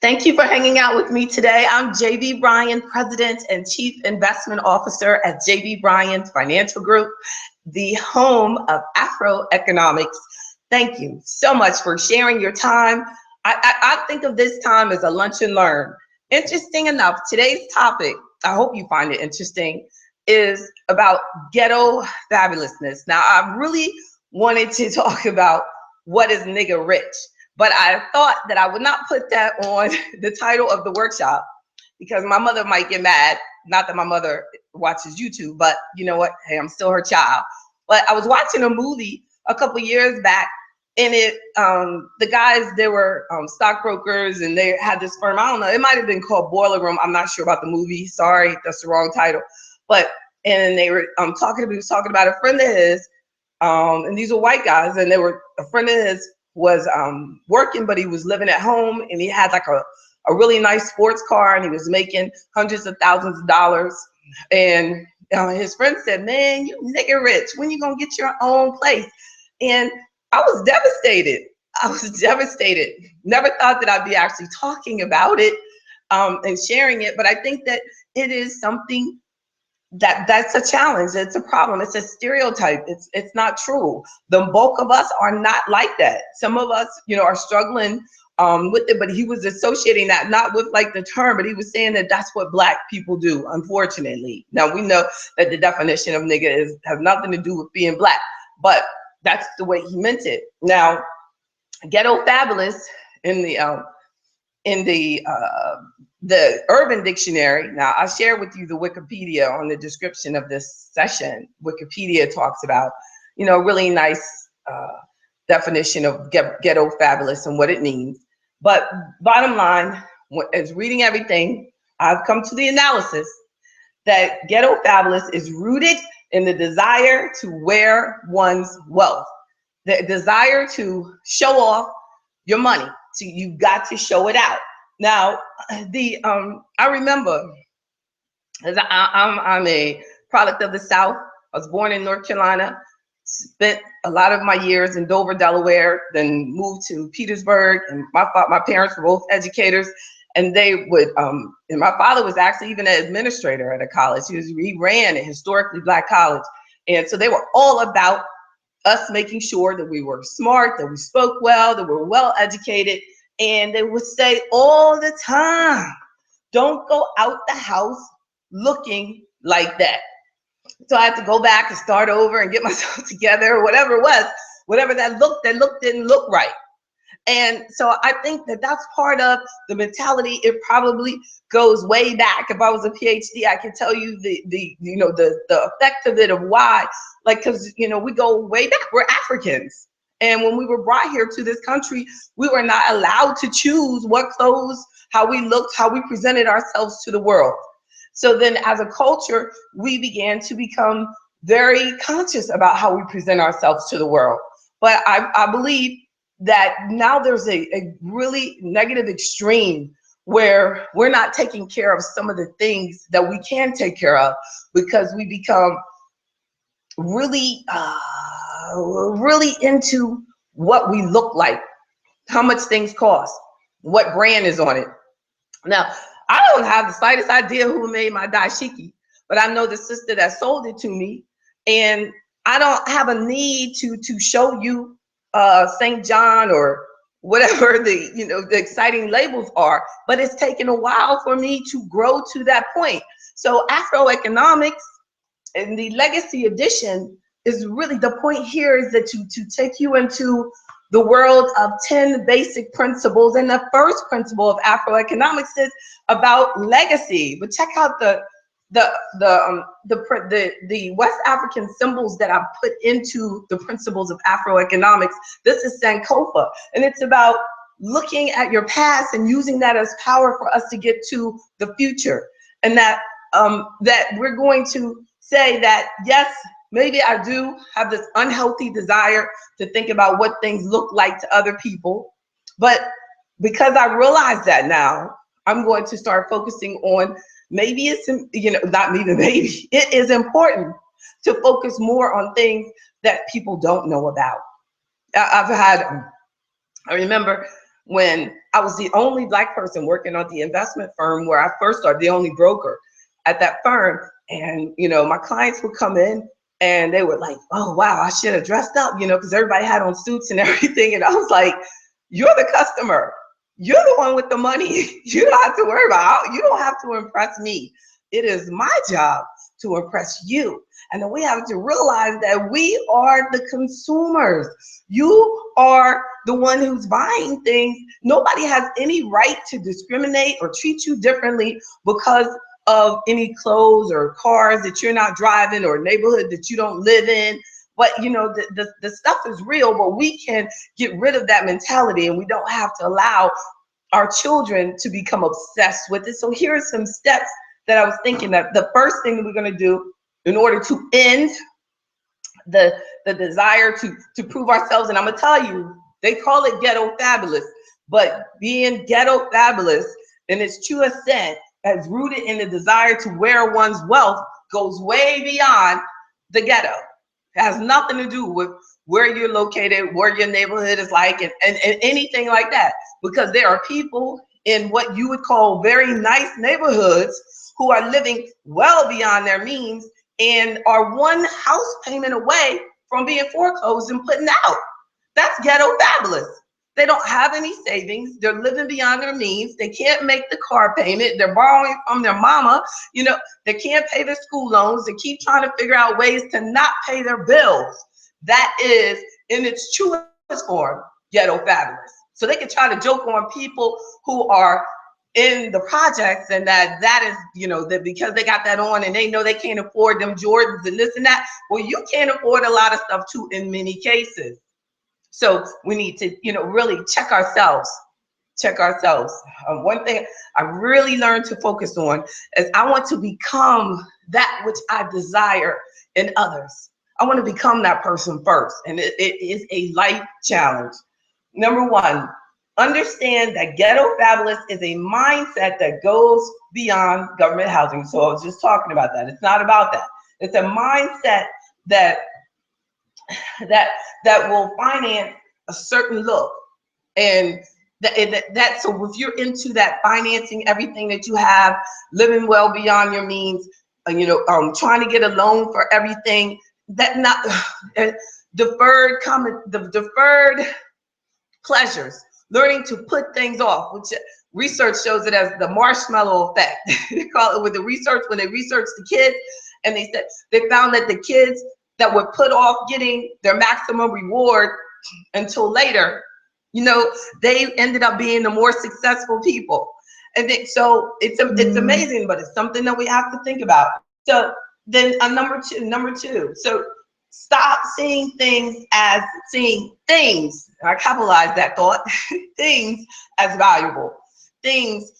Thank you for hanging out with me today. I'm JB Bryan, President and Chief Investment Officer at JB Bryan Financial Group, the home of AfroEconomics. Thank you so much for sharing your time. I think of this time as a lunch and learn. Interesting enough, today's topic, I hope you find it interesting, is about ghetto fabulousness. Now, I really wanted to talk about what is nigga rich, but I thought that I would not put that on the title of the workshop because my mother might get mad. Not that my mother watches YouTube, but you know what? Hey, I'm still her child. But I was watching a movie a couple years back, and the guys, they were stockbrokers, and they had this firm. I don't know. It might have been called Boiler Room. I'm not sure about the movie. Sorry, that's the wrong title. But and they were talking about a friend of his, and these were white guys, and they were a friend of his was working, but he was living at home, and he had like a really nice sports car, and he was making hundreds of thousands of dollars. And his friend said, "Man, you nigga rich. When you gonna get your own place?" And I was devastated. Never thought that I'd be actually talking about it and sharing it, but I think that it is something that's a challenge. It's a problem. It's a stereotype. It's not true. The bulk of us are not like that. Some of us, are struggling with it, but he was associating that not with like the term, but he was saying that that's what Black people do, unfortunately. Now we know that the definition of nigga has nothing to do with being Black, but that's the way he meant it. Now, Ghetto Fabulous in the Urban Dictionary. Now, I'll share with you the Wikipedia on the description of this session. Wikipedia talks about, a really nice definition of Ghetto Fabulous and what it means. But bottom line, as reading everything, I've come to the analysis that Ghetto Fabulous is rooted in the desire to wear one's wealth, the desire to show off your money. So you've got to show it out. Now, I remember, as I'm a product of the South. I was born in North Carolina, spent a lot of my years in Dover, Delaware, then moved to Petersburg. And my parents were both educators, and they would, and my father was actually even an administrator at a college. He ran a historically Black college. And so they were all about us making sure that we were smart, that we spoke well, that we were well educated. And they would say all the time, don't go out the house looking like that. So I had to go back and start over and get myself together, or whatever it was, whatever that look didn't look right. And so I think that that's part of the mentality. It probably goes way back. If I was a PhD, I could tell you the effect of it, of why, like, because, we go way back. We're Africans. And when we were brought here to this country, we were not allowed to choose what clothes, how we looked, how we presented ourselves to the world. So then as a culture, we began to become very conscious about how we present ourselves to the world. But I believe that now there's a really negative extreme where we're not taking care of some of the things that we can take care of, because we become really into what we look like, how much things cost, what brand is on it. Now, I don't have the slightest idea who made my dashiki, but I know the sister that sold it to me, and I don't have a need to show you St. John or whatever the exciting labels are, but it's taken a while for me to grow to that point. So AfroEconomics and the legacy edition is really, the point here is that to take you into the world of 10 basic principles. And the first principle of AfroEconomics is about legacy. But check out the West African symbols that I've put into the principles of AfroEconomics. This is Sankofa, and it's about looking at your past and using that as power for us to get to the future. And that we're going to say that, yes, maybe I do have this unhealthy desire to think about what things look like to other people. But because I realize that now, I'm going to start focusing on, maybe it's, not even maybe, it is important to focus more on things that people don't know about. I remember when I was the only Black person working on the investment firm where I first started, the only broker at that firm. And, you know, my clients would come in and they were like, oh, wow, I should have dressed up, you know, because everybody had on suits and everything. And I was like, you're the customer. You're the one with the money. You don't have to worry about, you don't have to impress me. It is my job to impress you. And then we have to realize that we are the consumers. You are the one who's buying things. Nobody has any right to discriminate or treat you differently because of any clothes or cars that you're not driving or neighborhood that you don't live in. But you know, the stuff is real, but we can get rid of that mentality, and we don't have to allow our children to become obsessed with it. So here are some steps that I was thinking that the first thing that we're going to do in order to end the desire to prove ourselves. And I'm going to tell you, they call it Ghetto Fabulous, but being Ghetto Fabulous in its truest sense, as rooted in the desire to wear one's wealth, goes way beyond the ghetto. It has nothing to do with where you're located, where your neighborhood is like, and anything like that. Because there are people in what you would call very nice neighborhoods who are living well beyond their means and are one house payment away from being foreclosed and putting out. That's Ghetto Fabulous. They don't have any savings. They're living beyond their means. They can't make the car payment. They're borrowing from their mama. You know, they can't pay their school loans. They keep trying to figure out ways to not pay their bills. That is, in its truest form, Ghetto Fabulous. So they can try to joke on people who are in the projects and that is, you know, that because they got that on and they know they can't afford them Jordans and this and that. Well, you can't afford a lot of stuff too in many cases. So we need to, you know, really check ourselves. One thing I really learned to focus on is I want to become that which I desire in others. I want to become that person first. And it is a life challenge. Number one, understand that Ghetto Fabulous is a mindset that goes beyond government housing. So I was just talking about that. It's not about that. It's a mindset that will finance a certain look. And so if you're into that, financing everything that you have, living well beyond your means, you know, trying to get a loan for everything, that not deferred pleasures, learning to put things off, which research shows it as the marshmallow effect. They call it with the research, when they researched the kids, and they said they found that the kids that would put off getting their maximum reward until later, you know, they ended up being the more successful people. And so it's amazing, but it's something that we have to think about. So then number two, so stop seeing things as I capitalize that thought, things as valuable. Things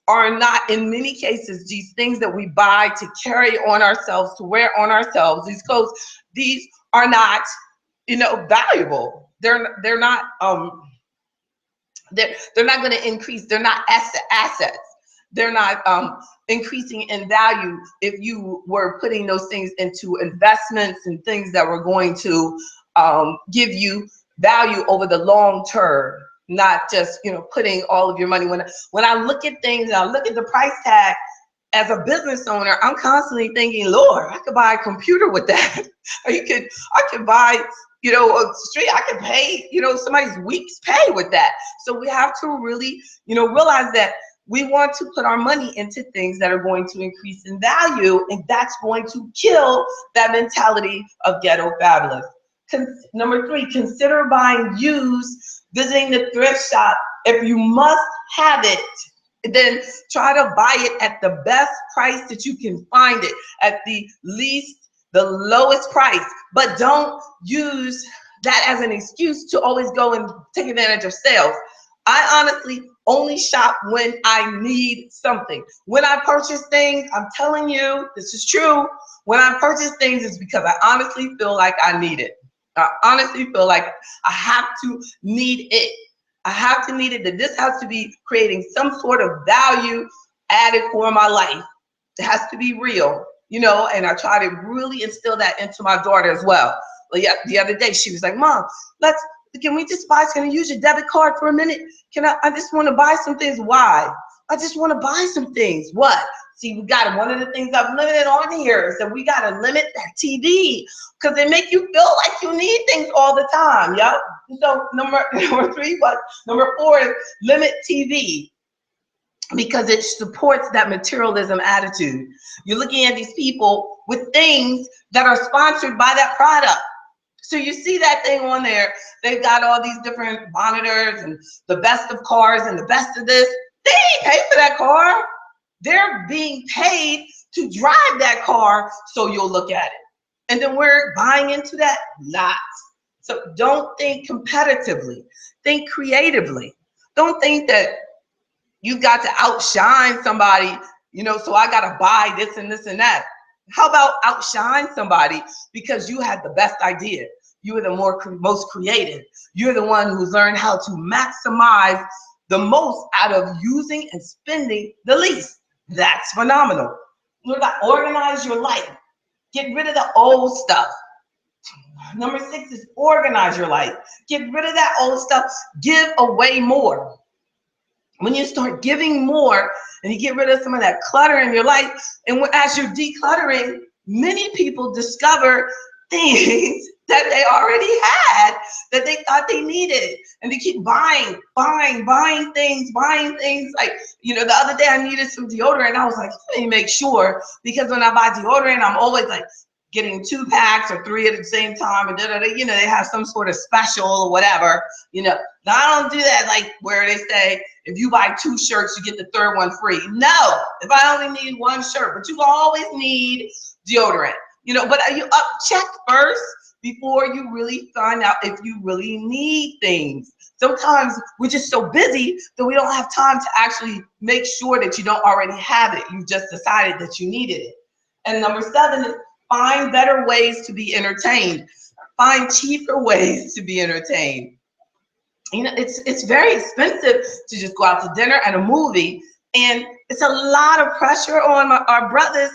are not, in many cases, these things that we buy to carry on ourselves, to wear on ourselves, these clothes, these are not, you know, valuable. They're not going to increase. They're not assets. They're not increasing in value if you were putting those things into investments and things that were going to give you value over the long term, not just, you know, putting all of your money. When I look at things, I look at the price tag as a business owner, I'm constantly thinking, Lord, I could buy a computer with that. Or I could buy, you know, I could pay, you know, somebody's week's pay with that. So we have to really, you know, realize that we want to put our money into things that are going to increase in value, and that's going to kill that mentality of Ghetto Fabulous. Number three, consider buying used, visiting the thrift shop. If you must have it, then try to buy it at the best price that you can find it, at the lowest price. But don't use that as an excuse to always go and take advantage of sales. I honestly only shop when I need something. When I purchase things, I'm telling you, this is true. When I purchase things, it's because I honestly feel like I need it. I honestly feel like I have to need it. I have to need it, that this has to be creating some sort of value added for my life. It has to be real, you know, and I try to really instill that into my daughter as well. But yeah, the other day she was like, Mom, can we just buy, can I use your debit card for a minute? I just want to buy some things. Why? I just want to buy some things. What? See, one of the things I've limited on here is that we got to limit that TV because they make you feel like you need things all the time. Yep. So number 3, but number 4 is limit TV, because it supports that materialism attitude. You're looking at these people with things that are sponsored by that product. So you see that thing on there, they've got all these different monitors and the best of cars and the best of this. They ain't paid for that car. They're being paid to drive that car, so you'll look at it. And then we're buying into that? Not. So don't think competitively, think creatively. Don't think that you got to outshine somebody, so I got to buy this and this and that. How about outshine somebody because you had the best idea? You were the most creative. You're the one who's learned how to maximize the most out of using and spending the least. That's phenomenal. What about organize your life? Get rid of the old stuff. Number 6 is organize your life. Get rid of that old stuff. Give away more. When you start giving more and you get rid of some of that clutter in your life, and as you're decluttering, many people discover things that they already had that they thought they needed, and they keep buying things. Like, the other day I needed some deodorant. I was like, let me make sure, because when I buy deodorant, I'm always like getting 2 packs or 3 at the same time, and they have some sort of special or whatever. Now I don't do that, like where they say if you buy 2 shirts, you get the 3rd one free. No, if I only need 1 shirt, but you always need deodorant. But you check first before you really find out if you really need things. Sometimes we're just so busy that we don't have time to actually make sure that you don't already have it. You just decided that you needed it. And number 7 is find better ways to be entertained. Find cheaper ways to be entertained. It's very expensive to just go out to dinner and a movie, and it's a lot of pressure on our brothers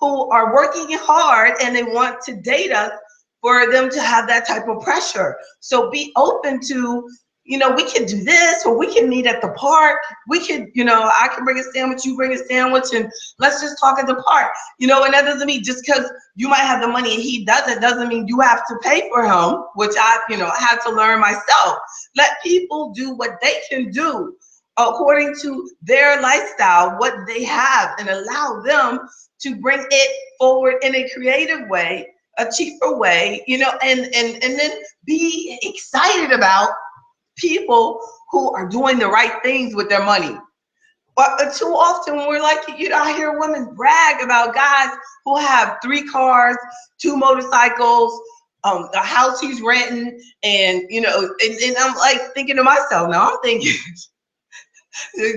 who are working hard and they want to date us for them to have that type of pressure. So be open to, we can do this, or we can meet at the park. We can, I can bring a sandwich, you bring a sandwich, and let's just talk at the park. And that doesn't mean just because you might have the money and he doesn't mean you have to pay for him, which I had to learn myself. Let people do what they can do according to their lifestyle, what they have, and allow them to bring it forward in a creative way, a cheaper way, and then be excited about people who are doing the right things with their money. But too often we're like, I hear women brag about guys who have 3 cars, 2 motorcycles, a house he's renting, and and I'm like thinking to myself, now I'm thinking,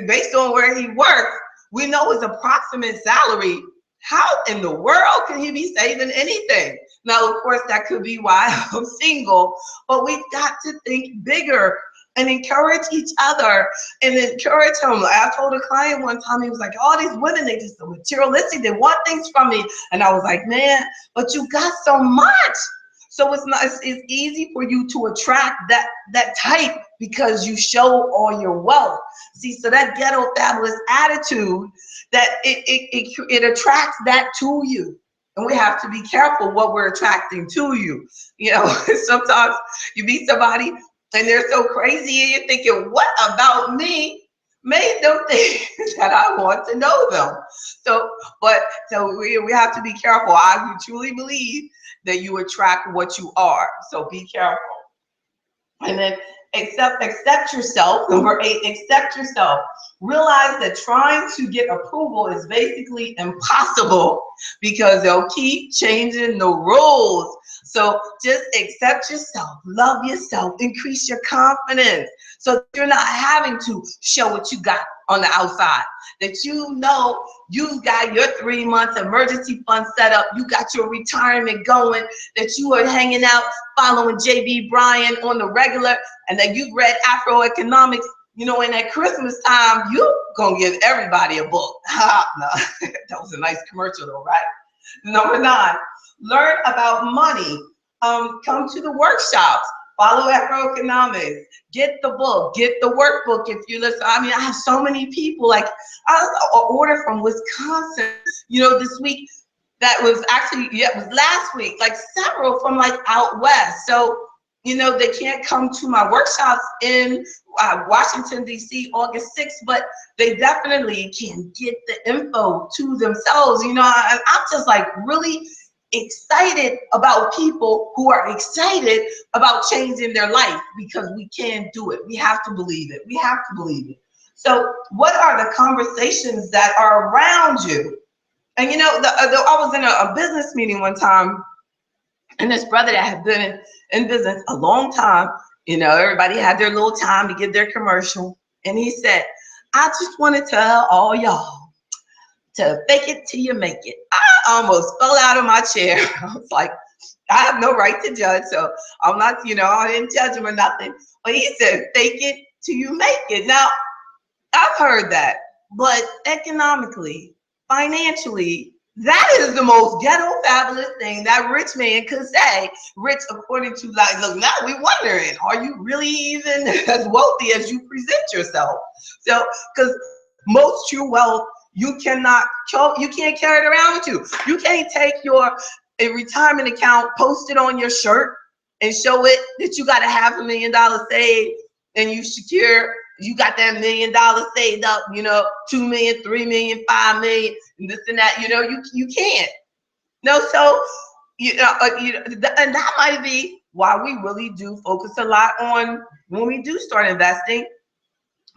based on where he works, we know his approximate salary. How in the world can he be saving anything? Now, of course, that could be why I'm single, but we've got to think bigger and encourage each other and encourage him. I told a client one time, he was like, all these women, they just so materialistic, they want things from me. And I was like, man, but you got so much. So it's easy for you to attract that type because you show all your wealth. See, so that ghetto fabulous attitude, that it attracts that to you. And we have to be careful what we're attracting to you. Sometimes you meet somebody and they're so crazy and you're thinking, what about me made them think that I want to know them? So we have to be careful. I truly believe that you attract what you are. So be careful. And then accept yourself. Number 8, accept yourself. Realize that trying to get approval is basically impossible because they'll keep changing the rules. So just accept yourself, love yourself, increase your confidence so you're not having to show what you got on the outside. That you've got your 3 months emergency fund set up, you got your retirement going, that you are hanging out following Bryan on the regular, and that you've read AfroEconomics. In that Christmas time, you're gonna give everybody a book. No, that was a nice commercial though, right? Number 9, learn about money. Come to the workshops. Follow AfroEconomics. Get the book. Get the workbook if you listen. I mean, I have so many people. Like, I order from Wisconsin, this week. That was actually, yeah, it was last week, like several from like out west. So, they can't come to my workshops in Washington, D.C. August 6th, but they definitely can get the info to themselves. And I'm just like really excited about people who are excited about changing their life, because we can do it. We have to believe it. We have to believe it. So what are the conversations that are around you? And I was in a business meeting one time, and this brother that had been in business a long time, everybody had their little time to give their commercial. And he said, I just want to tell all y'all to fake it till you make it. I almost fell out of my chair. I was like, I have no right to judge, so I'm not, I didn't judge him or nothing. But he said, fake it till you make it. Now, I've heard that, but economically, financially, that is the most ghetto fabulous thing that rich man could say. Rich, according to, like, look, now we wondering, are you really even as wealthy as you present yourself? So, because most true wealth, you can't carry it around with you. You can't take a retirement account, post it on your shirt, and show it that you got a $500,000 saved, and you got that $1 million saved up, 2 million, 3 million, 5 million, and this and that, you can't. No, so, and that might be why we really do focus a lot on, when we do start investing,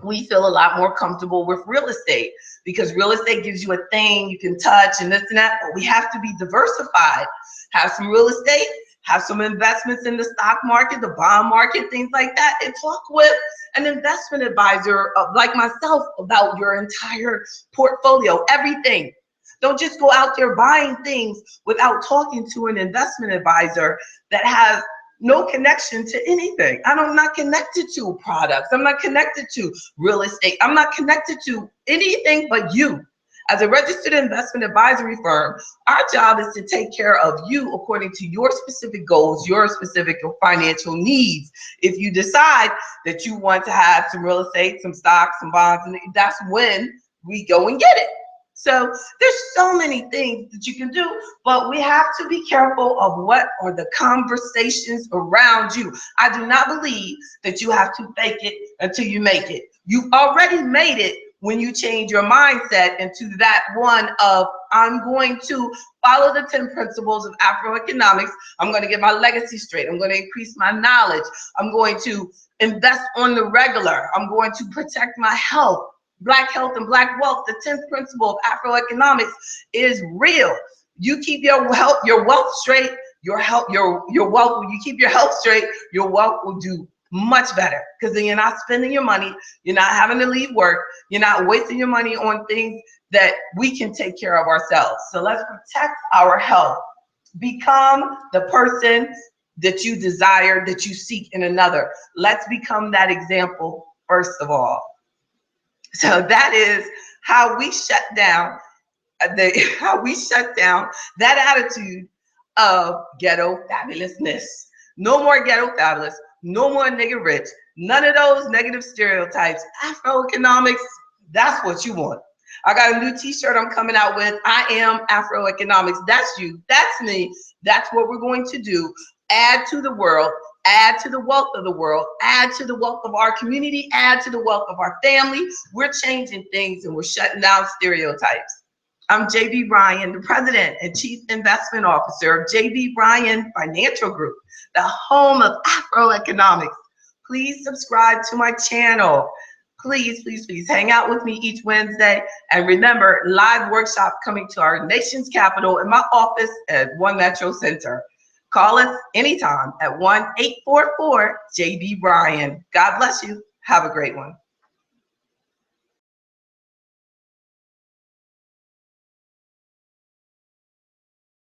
we feel a lot more comfortable with real estate, because real estate gives you a thing you can touch and this and that, but we have to be diversified. Have some real estate, have some investments in the stock market, the bond market, things like that, and talk with an investment advisor like myself about your entire portfolio, everything. Don't just go out there buying things without talking to an investment advisor that has no connection to anything. I'm not connected to products. I'm not connected to real estate. I'm not connected to anything but you. As a registered investment advisory firm, our job is to take care of you according to your specific goals, your specific financial needs. If you decide that you want to have some real estate, some stocks, some bonds, and that's when we go and get it. So there's so many things that you can do, but we have to be careful of what are the conversations around you. I do not believe that you have to fake it until you make it. You've already made it when you change your mindset into that one of, I'm going to follow the 10 principles of AfroEconomics. I'm going to get my legacy straight. I'm going to increase my knowledge. I'm going to invest on the regular. I'm going to protect my health. Black health and black wealth. The 10th principle of AfroEconomics is real. You keep your wealth straight, your wealth, when you keep your health straight, your wealth will do much better, because then you're not spending your money, you're not having to leave work, you're not wasting your money on things that we can take care of ourselves. So let's protect our health. Become the person that you desire, that you seek in another. Let's become that example first of all. So that is how we shut down that attitude of ghetto fabulousness. No more ghetto fabulous, no more nigga rich, none of those negative stereotypes. AfroEconomics, that's what you want. I got a new t-shirt I'm coming out with. I am AfroEconomics. That's you, that's me. That's what we're going to do. Add to the world, add to the wealth of the world, add to the wealth of our community, add to the wealth of our family. We're changing things and we're shutting down stereotypes. I'm JB Bryan, the President and Chief Investment Officer of JB Bryan Financial Group, the home of AfroEconomics. Please subscribe to my channel. Please, please, please hang out with me each Wednesday. And remember, live workshop coming to our nation's capital in my office at One Metro Center. Call us anytime at 1-844-JB Bryan. God bless you. Have a great one.